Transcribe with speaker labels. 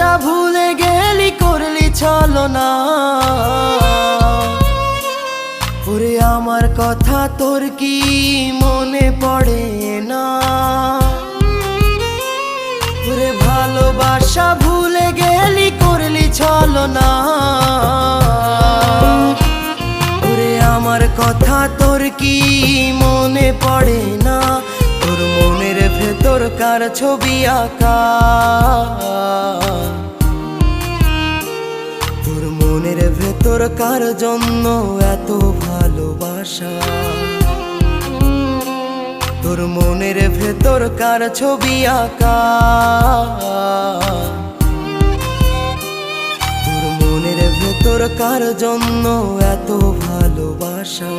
Speaker 1: ভালোবাসা ভুলে গেলি করলি ছলনা। ওরে আমার কথা তোর কি মনে পড়ে না? ওরে ভালোবাসা ভুলে গেলি করলি ছলনা। ওরে আমার কথা তোর কি মনে পড়ে না? তোর মনের ভেতর কার ছবি আঁকা? তোর মনের ভেতর কার জন্য এত ভালোবাসা? তোর মনের ভেতর কার ছবি আঁকা? তোর মনের ভেতর কার জন্য এত ভালোবাসা?